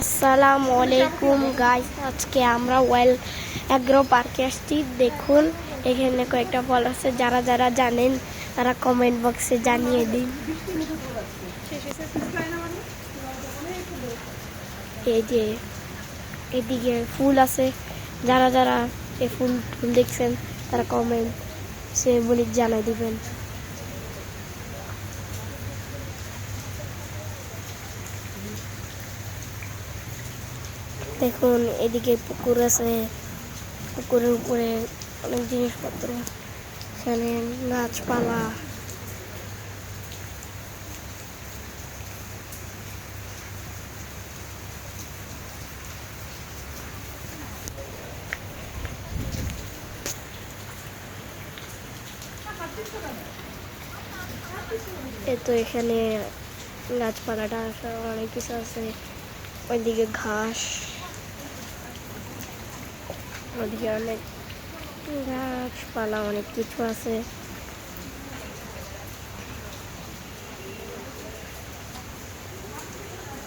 আসসালামু আলাইকুম গাইস, আজকে আমরা ওয়েল অ্যাগ্রো পার্কে আসছি। দেখুন এখানে কয়েকটা ফল আছে, যারা যারা জানেন তারা কমেন্ট বক্সে জানিয়ে দিন। এই যে এদিকে ফুল আছে, যারা যারা এই ফুল ফুল দেখছেন তারা কমেন্ট সে বলে জানাই দিবেন। দেখুন এদিকে পুকুর আছে, পুকুরের উপরে অনেক জিনিসপত্র, এখানে গাছপালা। তো এখানে গাছপালাটা অনেক কিছু আছে, ওইদিকে ঘাস, ওইদিকে অনেক গাছপালা অনেক কিছু আছে।